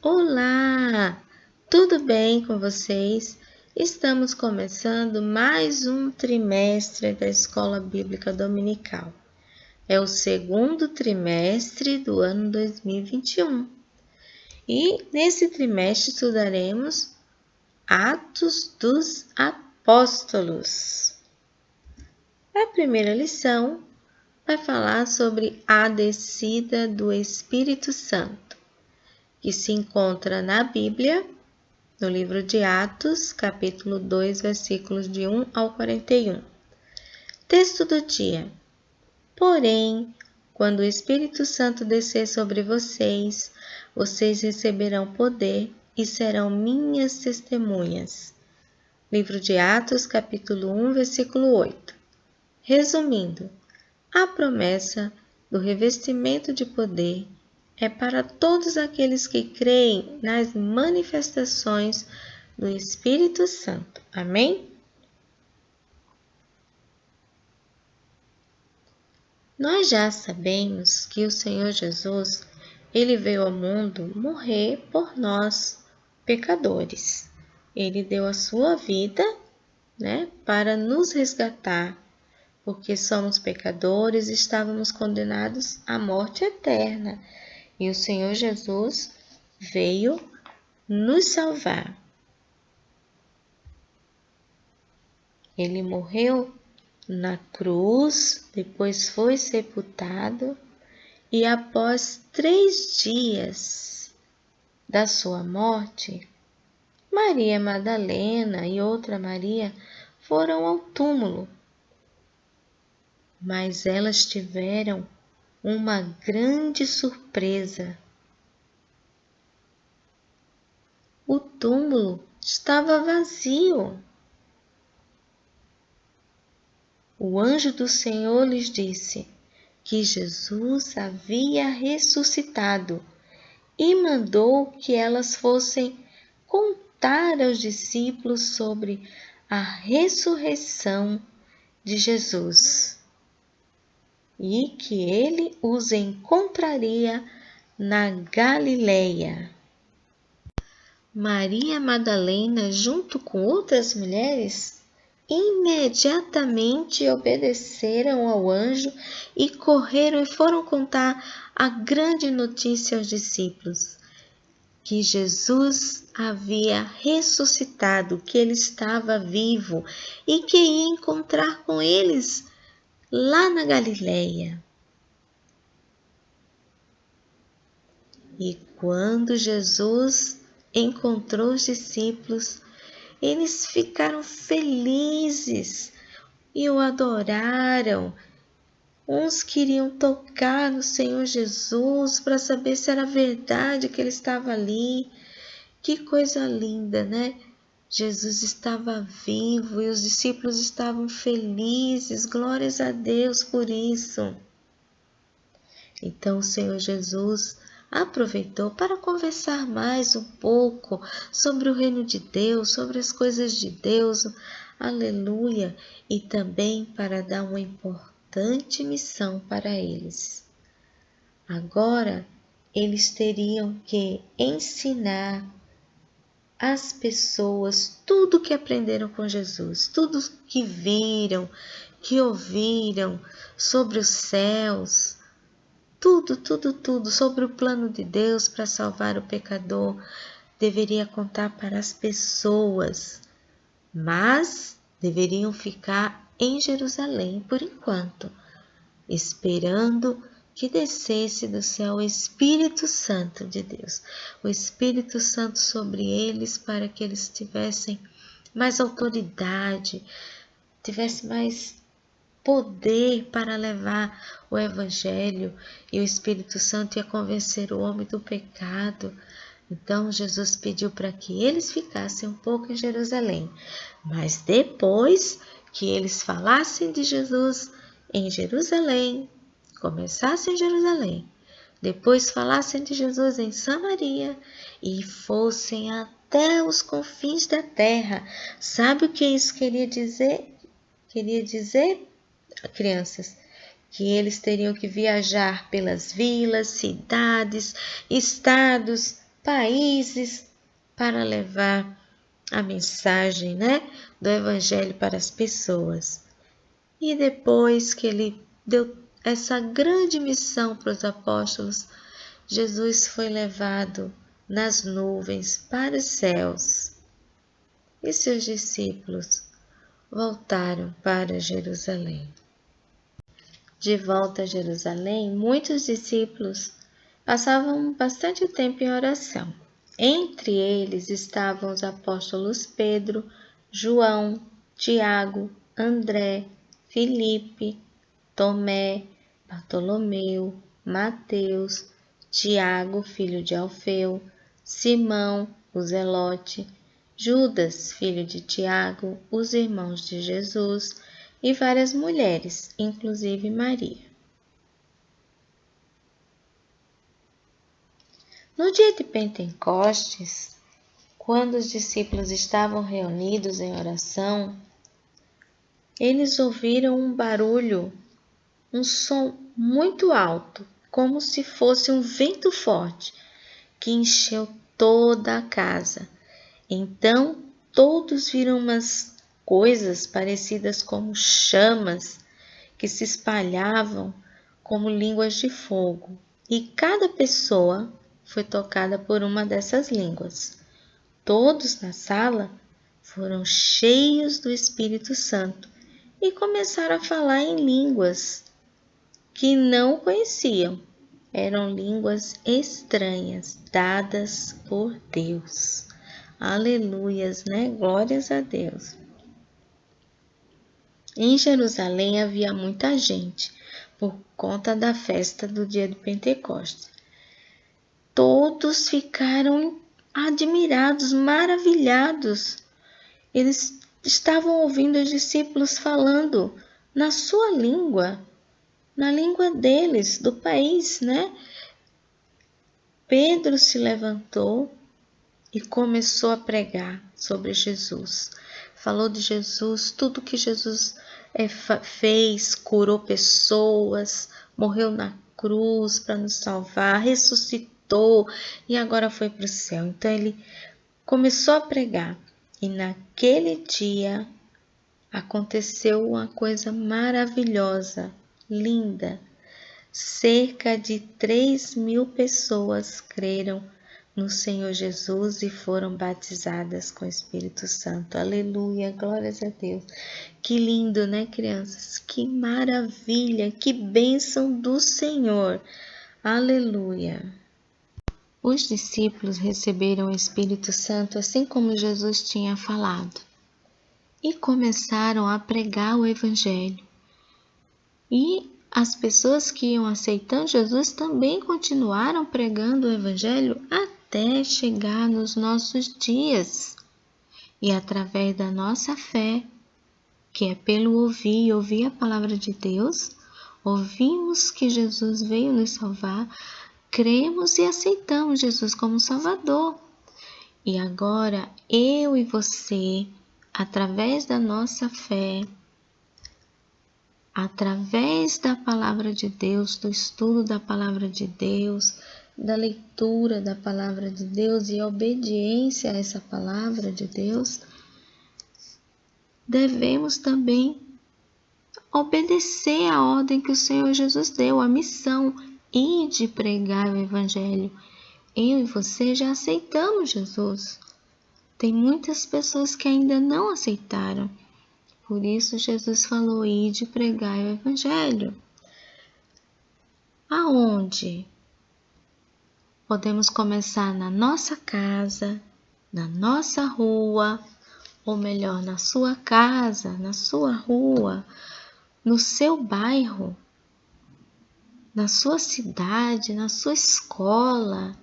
Olá, tudo bem com vocês? Estamos começando mais um trimestre da Escola Bíblica Dominical. É o segundo trimestre do ano 2021. E nesse trimestre estudaremos Atos dos Apóstolos. A primeira lição vai falar sobre a descida do Espírito Santo, que se encontra na Bíblia, no livro de Atos, capítulo 2, versículos de 1 ao 41. Texto do dia. Porém, quando o Espírito Santo descer sobre vocês, vocês receberão poder e serão minhas testemunhas. Livro de Atos, capítulo 1, versículo 8. Resumindo, a promessa do revestimento de poder é para todos aqueles que creem nas manifestações do Espírito Santo. Amém? Nós já sabemos que o Senhor Jesus, ele veio ao mundo morrer por nós, pecadores. Ele deu a sua vida, para nos resgatar, porque somos pecadores e estávamos condenados à morte eterna. E o Senhor Jesus veio nos salvar. Ele morreu na cruz, depois foi sepultado e após 3 dias da sua morte, Maria Madalena e outra Maria foram ao túmulo. Mas elas tiveram uma grande surpresa. O túmulo estava vazio. O anjo do Senhor lhes disse que Jesus havia ressuscitado e mandou que elas fossem contar aos discípulos sobre a ressurreição de Jesus e que ele os encontraria na Galileia. Maria Madalena, junto com outras mulheres, imediatamente obedeceram ao anjo e correram e foram contar a grande notícia aos discípulos, que Jesus havia ressuscitado, que ele estava vivo e que ia encontrar com eles lá na Galileia. E quando Jesus encontrou os discípulos, eles ficaram felizes e o adoraram. Uns queriam tocar no Senhor Jesus para saber se era verdade que ele estava ali. Que coisa linda, né? Jesus estava vivo e os discípulos estavam felizes. Glórias a Deus por isso. Então o Senhor Jesus aproveitou para conversar mais um pouco sobre o reino de Deus, sobre as coisas de Deus, aleluia, e também para dar uma importante missão para eles. Agora, eles teriam que ensinar às pessoas tudo que aprenderam com Jesus, tudo que viram, que ouviram sobre os céus, tudo sobre o plano de Deus para salvar o pecador, deveria contar para as pessoas, mas deveriam ficar em Jerusalém por enquanto, esperando que descesse do céu o Espírito Santo de Deus, o Espírito Santo sobre eles para que eles tivessem mais autoridade, tivessem mais poder para levar o Evangelho, e o Espírito Santo ia convencer o homem do pecado. Então Jesus pediu para que eles ficassem um pouco em Jerusalém, mas depois que eles falassem de Jesus em Jerusalém, começassem em Jerusalém, depois falassem de Jesus em Samaria e fossem até os confins da terra. Sabe o que isso queria dizer? Queria dizer, crianças, que eles teriam que viajar pelas vilas, cidades, estados países para levar a mensagem, do Evangelho para as pessoas. E depois que ele deu essa grande missão para os apóstolos, Jesus foi levado nas nuvens para os céus. E seus discípulos voltaram para Jerusalém. De volta a Jerusalém, muitos discípulos passavam bastante tempo em oração. Entre eles estavam os apóstolos Pedro, João, Tiago, André, Filipe, Tomé, Bartolomeu, Mateus, Tiago, filho de Alfeu, Simão, o Zelote, Judas, filho de Tiago, os irmãos de Jesus e várias mulheres, inclusive Maria. No dia de Pentecostes, quando os discípulos estavam reunidos em oração, eles ouviram um barulho, um som muito alto, como se fosse um vento forte, que encheu toda a casa. Então, todos viram umas coisas parecidas como chamas que se espalhavam como línguas de fogo, e cada pessoa foi tocada por uma dessas línguas. Todos na sala foram cheios do Espírito Santo e começaram a falar em línguas que não conheciam. Eram línguas estranhas, dadas por Deus. Aleluias, Glórias a Deus. Em Jerusalém havia muita gente, por conta da festa do dia de Pentecostes. Todos ficaram admirados, maravilhados. Eles estavam ouvindo os discípulos falando na sua língua, na língua deles, do país, Pedro se levantou e começou a pregar sobre Jesus. Falou de Jesus, tudo que Jesus fez, curou pessoas, morreu na cruz para nos salvar, ressuscitou e agora foi para o céu. Então ele começou a pregar e naquele dia aconteceu uma coisa maravilhosa, linda. Cerca de 3.000 pessoas creram no Senhor Jesus e foram batizadas com o Espírito Santo. Aleluia, glórias a Deus. Que lindo, crianças? Que maravilha, que bênção do Senhor. Aleluia. Os discípulos receberam o Espírito Santo assim como Jesus tinha falado e começaram a pregar o Evangelho. E as pessoas que iam aceitando Jesus também continuaram pregando o Evangelho até chegar nos nossos dias. E através da nossa fé, que é pelo ouvir a palavra de Deus, ouvimos que Jesus veio nos salvar, cremos e aceitamos Jesus como Salvador. E agora, eu e você, através da nossa fé, através da palavra de Deus, do estudo da palavra de Deus, da leitura da palavra de Deus e obediência a essa palavra de Deus, devemos também obedecer a ordem que o Senhor Jesus deu, a missão, e de pregar o Evangelho. Eu e você já aceitamos Jesus. Tem muitas pessoas que ainda não aceitaram. Por isso Jesus falou, ide pregar o Evangelho. Aonde? Podemos começar na nossa casa, na nossa rua, ou melhor, na sua casa, na sua rua, no seu bairro, na sua cidade, na sua escola,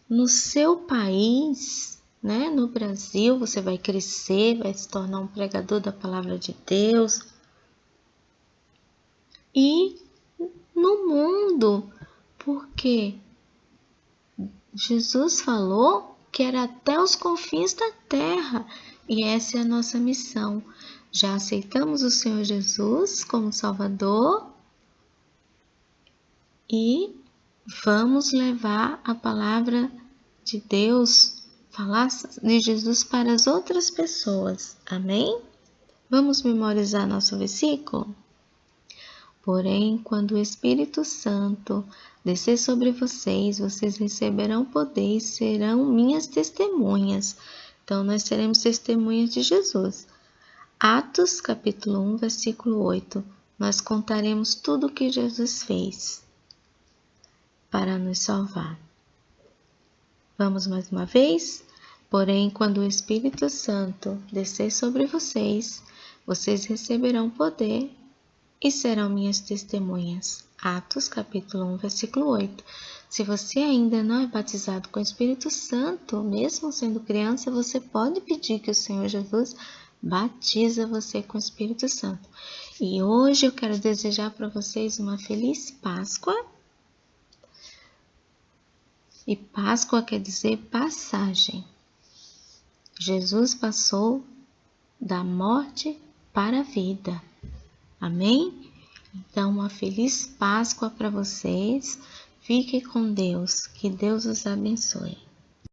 no seu país, no Brasil. Você vai crescer, vai se tornar um pregador da palavra de Deus. E no mundo, porque Jesus falou que era até os confins da terra, e essa é a nossa missão. Já aceitamos o Senhor Jesus como Salvador e vamos levar a palavra de Deus, falar de Jesus para as outras pessoas. Amém? Vamos memorizar nosso versículo? Porém, quando o Espírito Santo descer sobre vocês, vocês receberão poder e serão minhas testemunhas. Então, nós seremos testemunhas de Jesus. Atos, capítulo 1, versículo 8. Nós contaremos tudo o que Jesus fez para nos salvar. Vamos mais uma vez? Porém, quando o Espírito Santo descer sobre vocês, vocês receberão poder e serão minhas testemunhas. Atos, capítulo 1, versículo 8. Se você ainda não é batizado com o Espírito Santo, mesmo sendo criança, você pode pedir que o Senhor Jesus batiza você com o Espírito Santo. E hoje eu quero desejar para vocês uma feliz Páscoa. E Páscoa quer dizer passagem. Jesus passou da morte para a vida. Amém? Então, uma feliz Páscoa para vocês. Fiquem com Deus. Que Deus os abençoe.